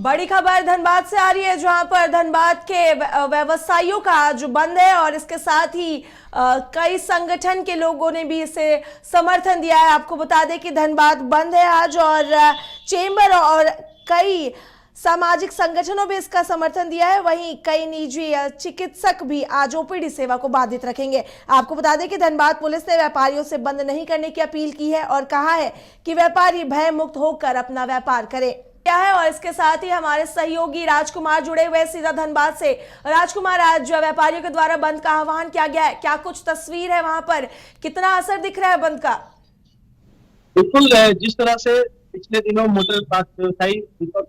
बड़ी खबर धनबाद से आ रही है, जहां पर धनबाद के व्यवसायियों का आज बंद है और इसके साथ ही कई संगठन के लोगों ने भी इसे समर्थन दिया है। आपको बता दें कि धनबाद बंद है आज और चेंबर और कई सामाजिक संगठनों भी इसका समर्थन दिया है। वहीं कई निजी चिकित्सक भी आज ओपीडी सेवा को बाधित रखेंगे। आपको बता दें कि धनबाद पुलिस ने व्यापारियों से बंद नहीं करने की अपील की है और कहा है कि व्यापारी भय मुक्त होकर अपना व्यापार करें क्या है। और इसके साथ ही हमारे सहयोगी राजकुमार जुड़े हुए सीधा धनबाद से। राजकुमार, आज व्यापारियों के द्वारा बंद का आह्वान किया गया है, क्या कुछ तस्वीर है वहां पर, कितना असर दिख रहा है बंद का? बिल्कुल, जिस तरह से पिछले दिनों मोटर पार्क व्यवसायी दीपक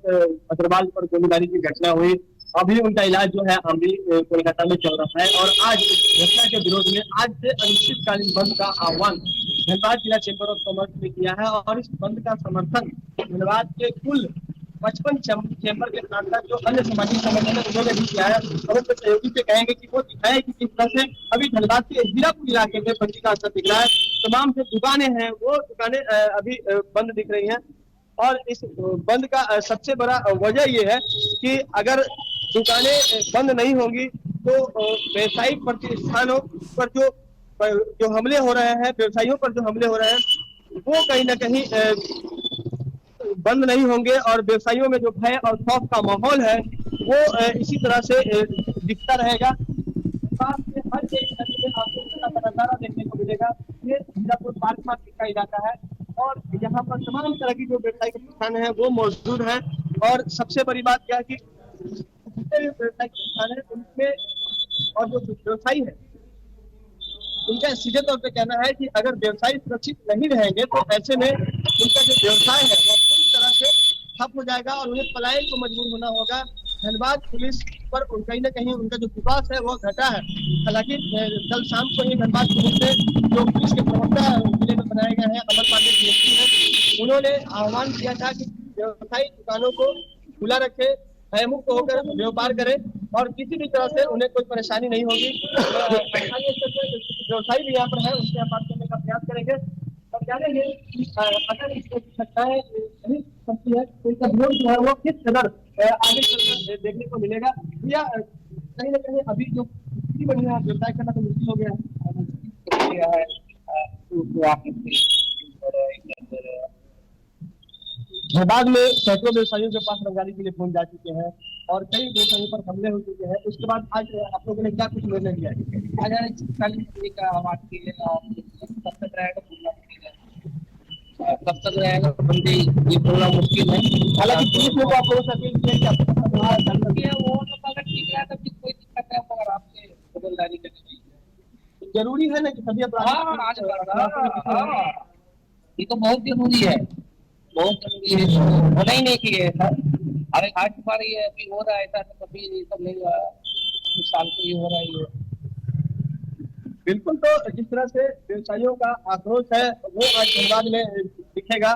अग्रवाल पर गोलीबारी की घटना हुई, अभी उनका इलाज जो है अभी कोलकाता में चल रहा है और आज घटना के विरोध में आज से अनिश्चितकालीन बंद का आह्वान धनबाद जिला चैंबर ऑफ कॉमर्स ने किया है। और इस बंद का समर्थन धनबाद के कुल 55 चैंबर के साथ साथ जो अन्य सामाजिक संगठन है उन्होंने भी किया है। और उसके सहयोगी से कहेंगे कि वो दिखाए कि किस तरह से अभी धनबाद के जीरापुर इलाके में बंदी का असर दिख रहा है। तमाम जो दुकानें हैं वो दुकानें अभी बंद दिख रही हैं और इस बंद का सबसे बड़ा वजह ये है कि अगर दुकानें बंद नहीं होंगी तो व्यवसायिक प्रतिष्ठानों पर जो हमले हो रहे हैं, व्यवसायियों पर जो हमले हो रहे हैं वो कहीं ना कहीं बंद नहीं होंगे और व्यवसायियों में जो भय और खौफ का माहौल है वो इसी तरह से दिखता रहेगा। हर एक नदी में आपको इसका नजारा देखने को मिलेगा। ये जीरापुर पार्क मार्केट का इलाका है और यहाँ पर तमाम तरह की जो व्यवसायिक प्रतिष्ठान है वो मौजूद है। और सबसे बड़ी बात क्या है कि जितने भी व्यवसायिक प्रतिष्ठान है उनमें और जो व्यवसायी है उनका सीधे तौर पे कहना है कि अगर व्यवसायी सुरक्षित नहीं रहेंगे तो ऐसे में उनका जो व्यवसाय है वो पूरी तरह से ठप हो जाएगा और उन्हें पलायन को मजबूर होना होगा। धनबाद पुलिस पर कहीं ना कहीं उनका जो विश्वास है वो घटा है। हालांकि कल शाम को ही धनबाद पुलिस ने जो पुलिस के प्रवक्ता जिले में बनाए गए हैं अमर पांडे डीएसपी हैं, उन्होंने आह्वान किया था कि व्यवसायी दुकानों को खुला रखे, भयमुक्त होकर व्यापार करें और किसी भी तरह से उन्हें कोई परेशानी नहीं होगी। व्यवसायी भी यहाँ पर है, उससे बात करने का प्रयास करेंगे और जानेंगे अगर इसको घटनाएं नहीं सकती है तो इसका विरोध जो है वो किस कदर आगे चलकर देखने को मिलेगा या कहीं ना कहीं अभी जो स्थिति बनी है व्यवसाय करना तो मुश्किल हो गया है। धनबाद में सैकड़ों व्यवसायियों के पास रंगाली के लिए फोन जा चुके हैं और कई व्यवसायियों पर हमले हो चुके हैं। उसके बाद आज आप लोगों ने क्या कुछ निर्णय लिया है? कब तक रहेगा बंदी, ये बोलना मुश्किल है। हालांकि पुलिस ने तो आप लोगों से अपील की है कि आप वो तो अगर ठीक रहा तो कोई दिक्कत है, मगर आपसे खबरदारी करनी चाहिए। जरूरी है ना कि सभी ये तो बहुत जरूरी है, बहुत जरूरी है, होना ही नहीं चाहिए ऐसा। अरे आज बार ये अभी हो रहा है ऐसा तो कभी ये सब नहीं हुआ, कुछ साल से ये हो रहा है। बिल्कुल, तो जिस तरह से व्यवसायियों का आक्रोश है वो आज धनबाद में दिखेगा।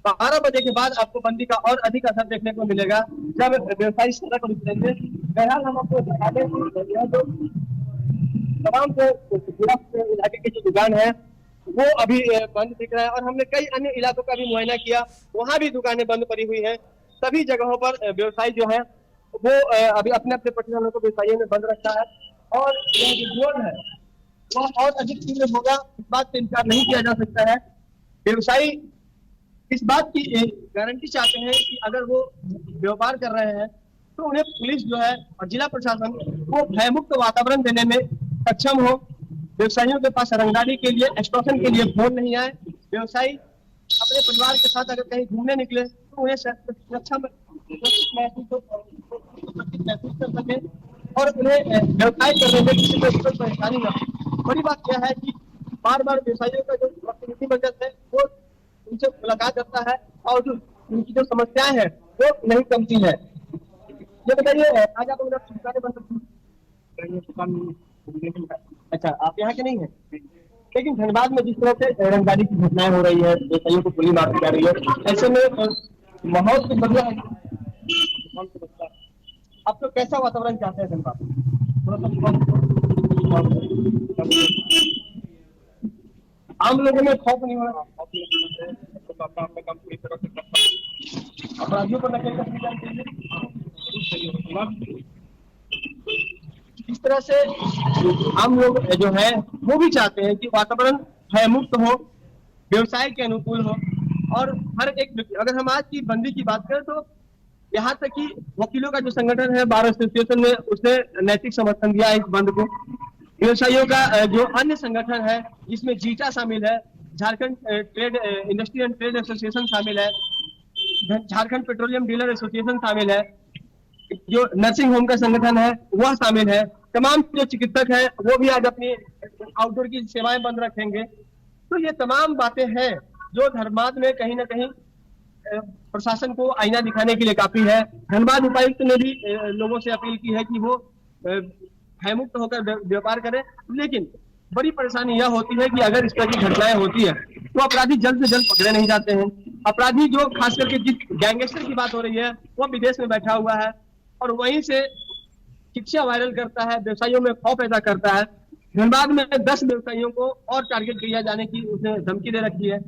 12 बजे के बाद आपको बंदी का और अधिक असर देखने को मिलेगा जब व्यवसायी सड़क पर उतरेंगे। बहरहाल हम आपको दिखा दें तो तमाम जो इलाके की जो दुकान है वो अभी बंद दिख रहा है और हमने कई अन्य इलाकों का भी मुआयना किया, वहां भी दुकानें बंद पड़ी हुई हैं। सभी जगहों पर व्यवसायी जो है वो अभी अपने अपने प्रतिष्ठानों को व्यवसायियों ने बंद रखा है और यह जो विरोध है वो और अधिक तीव्र होगा, इस बात से इनकार नहीं किया जा सकता है। व्यवसायी इस बात की गारंटी चाहते हैं कि अगर वो व्यापार कर रहे हैं तो उन्हें पुलिस जो है और जिला प्रशासन वो भयमुक्त वातावरण देने में सक्षम हो। व्यवसायियों के पास रंगदारी के लिए, एक्सटॉर्शन के लिए फोन नहीं आए। व्यवसायी अपने परिवार के साथ अगर कहीं घूमने निकले तो उन्हें सुरक्षा महसूस कर सके और उन्हें व्यवसाय करने में किसी को कोई परेशानी न हो। बड़ी बात यह है कि बार बार व्यवसायियों का जो प्रतिनिधि मंडल है वो उनसे मुलाकात करता है और जो उनकी जो समस्याएं हैं वो नहीं कमती है। ये बताइए, आज आप दुकानें बंद रखी? अच्छा, आप यहाँ के नहीं है, लेकिन धनबाद में जिस तरह से रंगदारी की घटनाएं हो रही है, व्यवसायियों को गोली मारती जा रही है, ऐसे में माहौल तो बदला है। आप लोग कैसा वातावरण चाहते हैं धनबाद? आम लोगों में खौफ नहीं हो रहा, अपराधियों पर नकेल कसनी चाहिए। इस तरह से हम लोग जो है वो भी चाहते हैं कि वातावरण भय मुक्त हो, व्यवसाय के अनुकूल हो, और हर एक व्यक्ति, अगर हम आज की बंदी की बात करें तो यहाँ तक कि वकीलों का जो संगठन है बार एसोसिएशन ने उसने नैतिक समर्थन दिया है इस बंद को। व्यवसायियों का जो अन्य संगठन है जिसमें जीटा शामिल है, Jharkhand trade industry and trade association शामिल है, झारखंड पेट्रोलियम डीलर एसोसिएशन शामिल है, जो नर्सिंग होम का संगठन है वह शामिल है, तमाम जो चिकित्सक है वो भी आज अपनी आउटडोर की सेवाएं बंद रखेंगे। तो ये तमाम बातें हैं जो धनबाद में कहीं ना कहीं प्रशासन को आईना दिखाने के लिए काफी है। धनबाद उपायुक्त ने भी लोगों से अपील की है कि वो भयमुक्त होकर व्यापार करें, लेकिन बड़ी परेशानी यह होती है कि अगर इस तरह की घटनाएं होती है तो अपराधी जल्द से जल्द पकड़े नहीं जाते हैं। अपराधी जो खास करके जिस गैंगस्टर की बात हो रही है वो विदेश में बैठा हुआ है और वहीं से शिक्षा वायरल करता है, व्यवसायियों में खौफ पैदा करता है। धनबाद में 10 व्यवसायियों को और टारगेट किया जाने की उसने धमकी दे रखी है।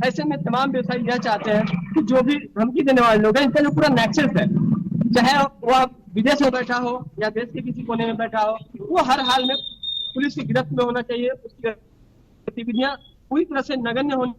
ऐसे में तमाम व्यवसायी यह चाहते हैं कि जो भी धमकी देने वाले लोग हैं इनका जो पूरा नेक्सस है, चाहे वह विदेश में बैठा हो या देश के किसी कोने में बैठा हो, वो हर हाल में पुलिस की गिरफ्त में होना चाहिए। उसकी गतिविधियां पूरी तरह से नगण्य होनी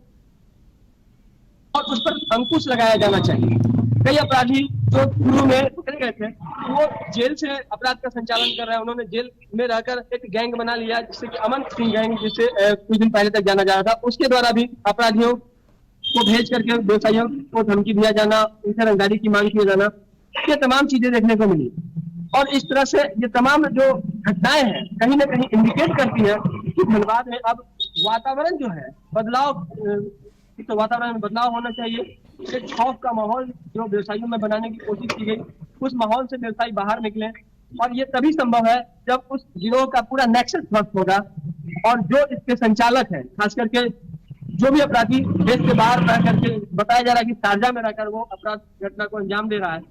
और उस पर अंकुश लगाया जाना चाहिए। कई अपराधी जो पूर्व में पकड़े गए थे वो जेल से अपराध का संचालन कर रहे हैं। उन्होंने जेल में रहकर एक गैंग बना लिया जिससे कि अमन सिंह गैंग, जिसे कुछ दिन पहले तक जाना जा रहा था, उसके द्वारा भी अपराधियों को भेज करके व्यवसायियों को धमकी दिया जाना, उनसे रंगदारी की मांग किया जाना, ये तमाम चीजें देखने को मिली। और इस तरह से ये तमाम जो घटनाएं हैं कहीं ना कहीं इंडिकेट करती है कि धनबाद में अब वातावरण जो है बदलाव, तो वातावरण में बदलाव होना चाहिए। एक खौफ का माहौल जो व्यवसायियों में बनाने की कोशिश की गई, उस माहौल से व्यवसायी बाहर निकले, और ये तभी संभव है जब उस गिरोह का पूरा नेक्सस ध्वस्त होगा और जो इसके संचालक है, खास करके जो भी अपराधी देश के बाहर रह करके, बताया जा रहा है कि शारजा में रहकर वो अपराध घटना को अंजाम दे रहा है,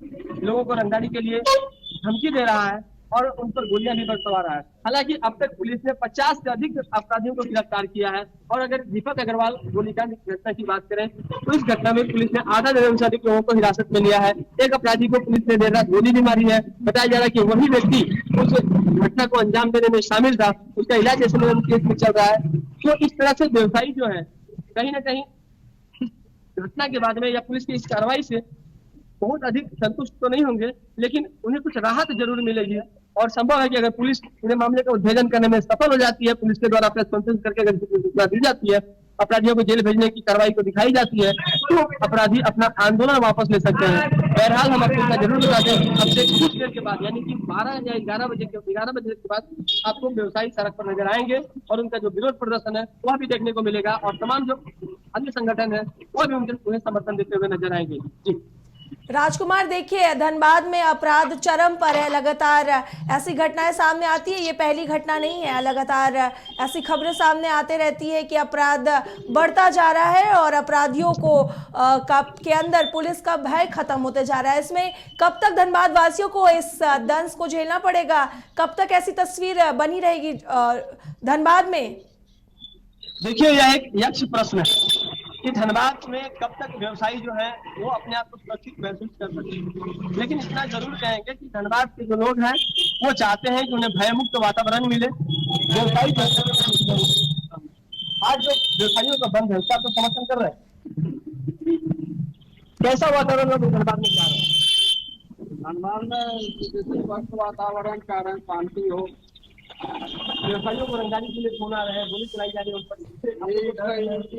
लोगों को रंगदारी के लिए धमकी दे रहा है और उन पर गोलियां भी बरसवा रहा है। हालांकि अब तक पुलिस ने 50 से अधिक अपराधियों को गिरफ्तार किया है। और अगर दीपक अग्रवाल गोलीकांड घटना की बात करें तो इस घटना में पुलिस ने आधा दर्जन से अधिक लोगों को हिरासत में लिया है। एक अपराधी को पुलिस ने देर रात गोली भी मारी है। बताया जा रहा है कि वही व्यक्ति उस घटना को अंजाम देने में शामिल था, उसका इलाज ऐसे केस में चल रहा है। तो इस तरह से व्यवसायी जो है कहीं ना कहीं घटना के बाद में या पुलिस की इस कार्रवाई से बहुत अधिक संतुष्ट तो नहीं होंगे, लेकिन उन्हें कुछ राहत जरूर मिलेगी। और संभव है कि अगर पुलिस पूरे मामले का उद्भेदन करने में सफल हो जाती है, पुलिस के द्वारा प्रेस कॉन्फ्रेंस करके अगर सूचना दी जाती है, अपराधियों को जेल भेजने की कार्रवाई को दिखाई जाती है, तो अपराधी अपना आंदोलन वापस ले सकते हैं। बहरहाल हम आपको जरूर बताते हैं कि अब से कुछ देर के बाद, यानी कि 12 या 11 बजे के बाद आपको व्यवसायी सड़क पर नजर आएंगे और उनका जो विरोध प्रदर्शन है वह भी देखने को मिलेगा, और तमाम जो अन्य संगठन है वह भी उन्हें समर्थन देते हुए नजर आएंगे। जी राजकुमार, देखिए धनबाद में अपराध चरम पर है, लगातार ऐसी घटनाएं सामने आती है, ये पहली घटना नहीं है, लगातार ऐसी खबरें सामने आते रहती है कि अपराध बढ़ता जा रहा है और अपराधियों को के अंदर पुलिस का भय खत्म होते जा रहा है। इसमें कब तक धनबाद वासियों को इस दंश को झेलना पड़ेगा, कब तक ऐसी तस्वीर बनी रहेगी धनबाद में? देखिए, यह एक यक्ष प्रश्न है कि धनबाद में कब तक व्यवसायी जो है वो अपने आप को सुरक्षित महसूस कर सकते हैं। लेकिन इतना जरूर कहेंगे कि धनबाद के जो लोग हैं वो चाहते हैं कि उन्हें भयमुक्त वातावरण मिले। व्यवसायी आज जो व्यवसायियों का बंद है उसका तो समर्थन कर रहे हैं। कैसा वातावरण लोग धनबाद में चाह रहे हैं? धनबाद में स्वस्थ वातावरण, कारण शांति हो, व्यवसायियों को रंगदारी के लिए फोन आ रहे हैं, गोली चलाई जा रही है उन पर,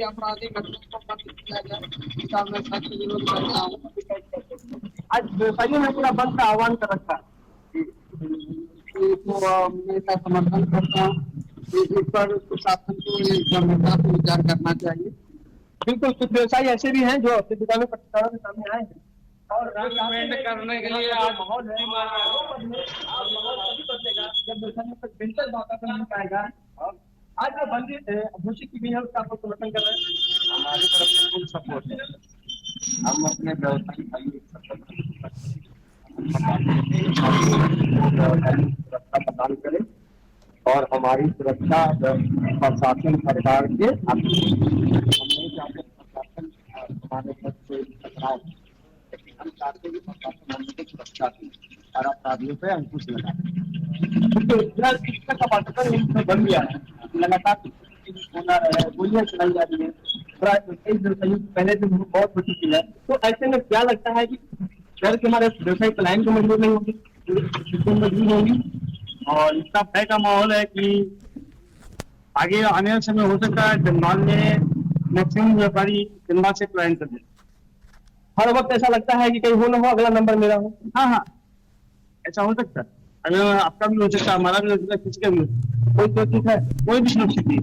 अपराधी घटना को बंद किया जाए, इसका मैं सख्त विरोध करता हूँ। आज व्यवसायियों ने पूरा बंद का आह्वान कर रखा है। मैं इसका समर्थन करता हूँ। इस पर प्रशासन को गंभीरता से विचार करना चाहिए। बिल्कुल, कुछ व्यवसायी ऐसे भी हैं जो अपनी दुकानों पर पत्रकारों के सामने आए हैं और करने के लिए आज माहौल है, माहौल तभी बदलेगा जब व्यवसायियों पर बेहतर वातावरण मिल पाएगा। आज जो बंदी घोषित की गई है उसका आपको समर्थन कर रहे हैं? हमारी तरफ से फुल सपोर्ट है। हम अपने व्यवसायी सुरक्षा प्रदान करें और हमारी सुरक्षा प्रशासन सरकार के हम नहीं चाहते प्रशासन हमारे साथ कोई टकराव, लेकिन हम चाहते हैं कि प्रशासन हमको सुरक्षा दें। और अपराधियों पे अंकुश लगा। का पाठ्यक्रम इसमें बन गया है, लगातार गोलियां चलाई जा रही है, कई व्यवसायियों की पहले से बहुत हो चुकी है। तो ऐसे में क्या लगता है कि शहर के हमारे व्यवसायिक पलायन को मजबूर नहीं होगी, मजबूर होगी, और इतना भय का माहौल है कि आगे आने वाले समय हो सकता है धनबाद में मैक्सिमम व्यापारी धनबाद से पलायन कर दे। हर वक्त ऐसा लगता है कि कहीं हो ना हो अगला नंबर मेरा हो। हाँ हाँ, ऐसा हो सकता है, अगर आपका भी हो सकता है, हमारा भी हो सकता है, किसका भी हो सकता है। कोई सुरक्षित है? कोई भी सुरक्षित नहीं।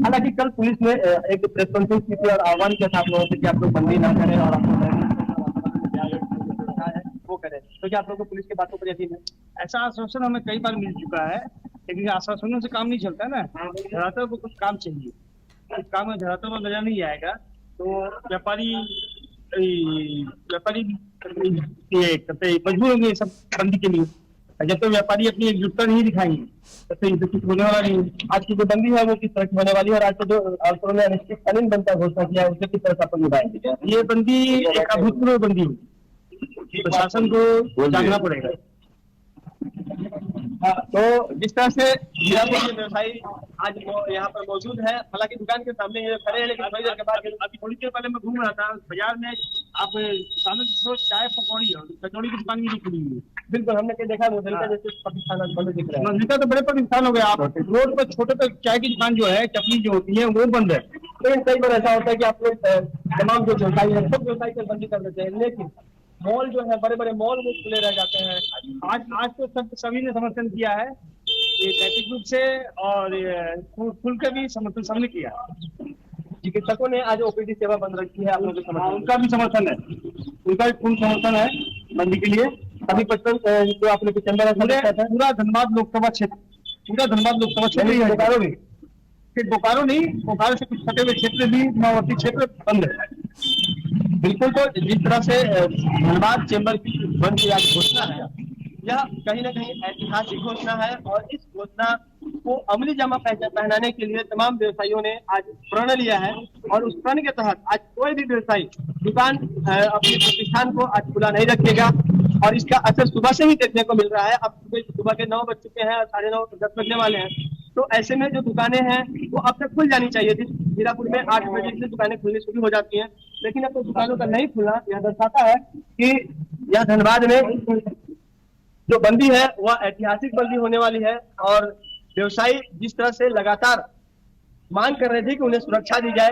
हालांकि कल पुलिस ने एक प्रेस कॉन्फ्रेंस की थी और आह्वान किया था आप लोगों से कि आप लोग बंदी ना करें और आप वो करें, तो क्या आप लोगों को पुलिस की बातों पर यकीन है? ऐसा आश्वासन हमें कई बार मिल चुका है, लेकिन आश्वासनों से काम नहीं चलता ना, धरातल को कुछ काम चाहिए। इस काम में धरातल पर नजर नहीं आएगा तो व्यापारी ये करते मजबूर होंगे सब बंदी के लिए। जब तक व्यापारी अपनी एकजुटता नहीं दिखाएंगे तब तक इसे कुछ होने वाला नहीं है। आज की जो बंदी है वो किस तरह की होने वाली है और आज को जो अफसरों ने अनिश्चितकालीन बंद का घोषणा किया है उसे किस तरह से आप निभाएंगे? ये बंदी एक अभूतपूर्व बंदी होगी, प्रशासन को जानना पड़ेगा। हाँ, तो जिस तरह से हीरापुर के व्यवसायी आज यहाँ पर मौजूद है, हालांकि दुकान के सामने ये खड़े हैं, लेकिन थोड़ी देर के बाद अभी थोड़ी देर पहले मैं घूम रहा था बाजार में, आप सामने चाय पकौड़ी और कचौड़ी की दुकान भी नहीं खुली हुई है। बिल्कुल, हमने कहीं देखा मुझे जैसे पाकिस्तान बंद दिख रहा है। मंजिला तो बड़े प्रतिष्ठान हो गए, आप रोड पर छोटे पर चाय की दुकान जो है, चपली जो होती है वो बंद है। लेकिन कई बार ऐसा होता है कि आप लोग तमाम जो व्यवसायी है सब व्यवसायी को बंदी कर देते हैं, लेकिन मॉल जो है बड़े बड़े मॉल वो खुले रह जाते हैं। आज तो सभी ने समर्थन किया है, ये नैतिक रूप से और खुल के भी समर्थन सबने किया। चिकित्सकों ने आज ओपीडी सेवा बंद रखी है, आप लोगों के समर्थन? उनका भी समर्थन है, उनका भी पूर्ण समर्थन है बंदी के लिए। अभी 55 जो आपने चंदा पूरा धनबाद लोकसभा क्षेत्र, पूरा धनबाद लोकसभा क्षेत्र बोकारो भी, सिर्फ बोकारो नहीं, बोकारो से कुछ सटे हुए क्षेत्र भी, सीमावर्ती क्षेत्र बंद है। बिल्कुल। तो जिस तरह से धनबाद चेंबर की बंद की आज घोषणा है, यह कहीं ना कहीं ऐतिहासिक घोषणा है और इस घोषणा को अमली जामा पहनाने के लिए तमाम व्यवसायियों ने आज प्रण लिया है और उस प्रण के तहत आज कोई भी व्यवसायी दुकान अपने प्रतिष्ठान को आज खुला नहीं रखेगा और इसका असर सुबह से ही देखने को मिल रहा है। अब सुबह के 9 बज चुके हैं और 9:30 10 बजने वाले हैं, तो ऐसे में जो दुकानें हैं वो अब तक खुल जानी चाहिए थी। हीरापुर में 8 बजे से दुकानें खुलनी शुरू हो जाती हैं, लेकिन अब तो दुकानों का नहीं खुलना यह दर्शाता है कि यह धनबाद में जो बंदी है वह ऐतिहासिक बंदी होने वाली है। और व्यवसायी जिस तरह से लगातार मांग कर रहे थे कि उन्हें सुरक्षा दी जाए,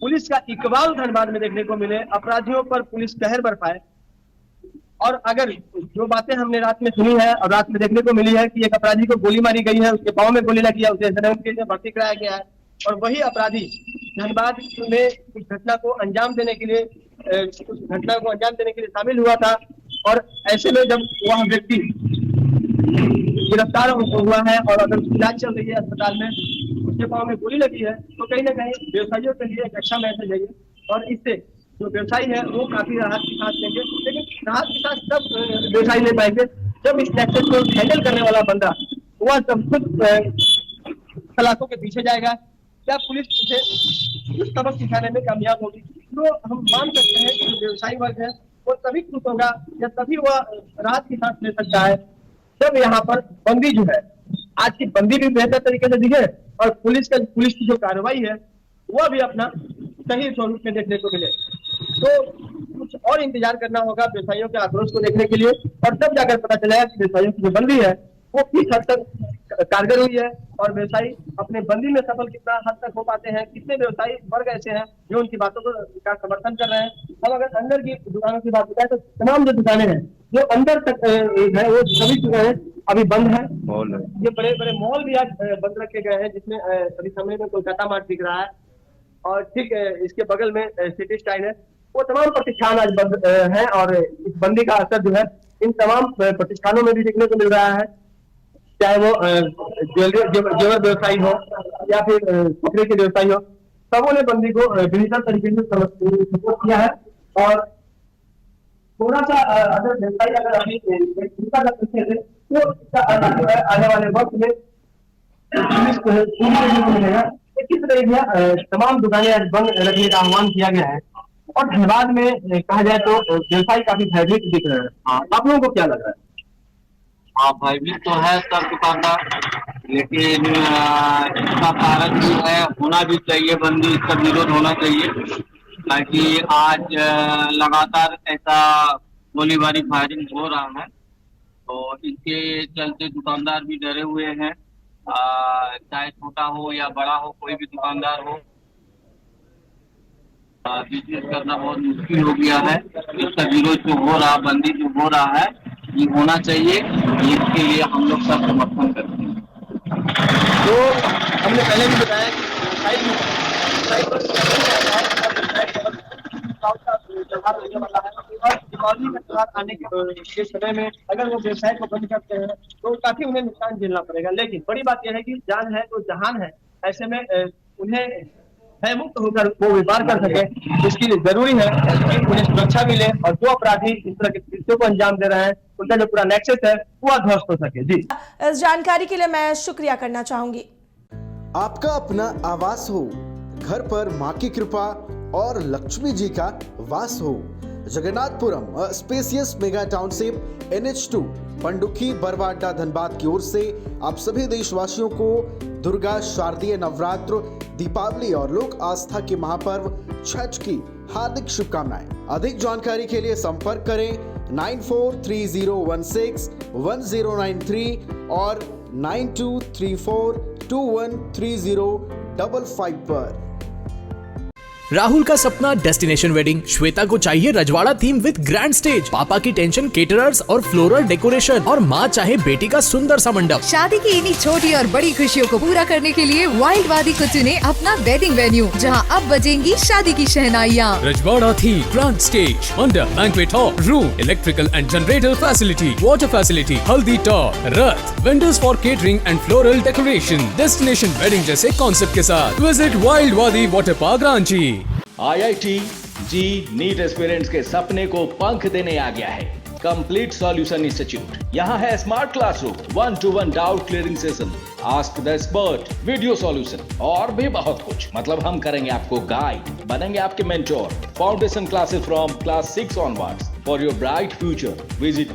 पुलिस का इकबाल धनबाद में देखने को मिले, अपराधियों पर पुलिस कहर बरपाए, और अगर जो बातें हमने रात में सुनी है और रात में देखने को मिली है कि एक अपराधी को गोली मारी गई है, उसके पांव में गोली लगी है, उसे एसएनएम में भर्ती कराया गया है और वही अपराधी धनबाद में उस घटना को अंजाम देने के लिए शामिल हुआ था। और ऐसे में जब वह व्यक्ति गिरफ्तार हुआ है और अगर इलाज चल रही है अस्पताल में, उसके पांव में गोली लगी है, तो कहीं ना कहीं व्यवसायियों के लिए एक अच्छा मैसेज है ये, और इससे जो व्यवसायी है वो काफी राहत की सांस लेंगे। लेकिन राहत की सांस तब व्यवसायी ले पाएंगे जब इस नेक्सस को हैंडल करने वाला बंदा वह सब खुद सलाखों के पीछे जाएगा, क्या पुलिस उसे कुछ सबक सिखाने में कामयाब होगी। तो हम मान सकते हैं कि व्यवसायी वर्ग है वो तभी खुश होगा या तभी वह राहत की सांस ले सकता है जब यहाँ पर बंदी जो है, आज की बंदी भी बेहतर तरीके से दिखे और पुलिस की जो कार्रवाई है वह भी अपना सही स्वरूप में देखने को मिले। तो कुछ और इंतजार करना होगा व्यवसायियों के आक्रोश को देखने के लिए, और तब जाकर पता चलेगा कि व्यवसायियों की जो बंदी है वो किस हद तक कारगर हुई है और व्यवसायी अपने बंदी में सफल कितना हद तक हो पाते हैं, कितने व्यवसायी वर्ग ऐसे हैं जो उनकी बातों का समर्थन कर रहे हैं। अब अगर अंदर की दुकानों की बात करें तो तमाम जो दुकानें हैं जो अंदर तक है वो सभी दुकानें अभी बंद है। ये बड़े बड़े मॉल भी आज बंद रखे गए हैं, जिसमें अभी समय में कोलकाता मार्ट दिख रहा है और ठीक इसके बगल में सिटी स्टाइल है। वो तमाम प्रतिष्ठान आज बंद हैं और इस बंदी का असर जो है इन तमाम प्रतिष्ठानों में भी देखने को मिल रहा है, चाहे वो जेवर व्यवसायी हो या फिर कपड़े के व्यवसायी हो, सबों ने बंदी को बेहतर तरीके से सपोर्ट किया है। और थोड़ा सा अगर व्यवसायी अगर अभी तो आने वाले वक्त में मिलेगा। किस तरह तमाम दुकानें बंद रखने का आह्वान किया गया है और धनबाद में कहा जाए तो व्यवसायी काफी भयभीत दिख रहे हैं। आप लोगों को क्या लग रहा है? हाँ भयभीत तो है सब दुकानदार, लेकिन इसका कारण भी है, होना भी चाहिए बंदी, इसका विरोध होना चाहिए, ताकि आज लगातार ऐसा गोलीबारी फायरिंग हो रहा है, तो इसके चलते दुकानदार भी डरे हुए हैं। चाहे छोटा हो या बड़ा हो, कोई भी दुकानदार हो, बिजनेस करना बहुत मुश्किल हो गया है। इसका विरोध जो हो रहा, बंदी जो हो रहा है, ये होना चाहिए, इसके लिए हम लोग सब समर्थन करते हैं। तो हमने पहले भी बताया कि त्योहार होने वाला है और दीपावली का त्योहार आने के समय में अगर वो व्यवसाय को बंद करते हैं तो काफी उन्हें नुकसान झेलना पड़ेगा। लेकिन बड़ी बात यह है कि जान है तो जहान है, ऐसे में उन्हें भय मुक्त होकर वो व्यापार कर सके, इसकी जरूरी है कि उन्हें सुरक्षा मिले और जो अपराधी इस तरह के कृत्यों को अंजाम दे रहे हैं उनका जो पूरा नेक्सस है वो ध्वस्त हो सके। जी, इस जानकारी के लिए मैं शुक्रिया करना चाहूंगी। आपका अपना आवास हो, घर पर माँ की कृपा और लक्ष्मी जी का वास हो। Jagannathpuram spacious mega township NH2 Pandukhi Barwada Dhanbad की ओर से आप सभी देशवासियों को दुर्गा शारदीय नवरात्र, दीपावली और लोक आस्था के महापर्व छठ की हार्दिक शुभकामनाएं। अधिक जानकारी के लिए संपर्क करें 9430161093 और 9234213055 पर। राहुल का सपना डेस्टिनेशन वेडिंग। श्वेता को चाहिए रजवाड़ा थीम विद ग्रैंड स्टेज। पापा की टेंशन केटरर्स और फ्लोरल डेकोरेशन, और माँ चाहे बेटी का सुंदर सा मंडप। शादी की इन्हीं छोटी और बड़ी खुशियों को पूरा करने के लिए वाइल्ड वादी को चुने अपना वेडिंग वेन्यू, जहां अब बजेंगी शादी की शहनाइयाँ। रजवाड़ा थीम, ग्रैंड स्टेज, मंडप, banquet hall, room, electrical and generator facility, water facility, हल्दी top, Rath, vendors for catering and floral decoration, destination wedding जैसे कॉन्सेप्ट के साथ विजिट वाइल्ड वादी वाटर पार्क रांची। IIT जी नीट एस्पिरेंट्स के सपने को पंख देने आ गया है कंप्लीट सॉल्यूशन इंस्टीट्यूट। यहाँ है smart classroom, 1-to-1 doubt clearing session, ask the expert, video solution और भी बहुत कुछ। मतलब हम करेंगे आपको गाइड, बनेंगे आपके mentor. Foundation classes from class 6 onwards for your bright future. Visit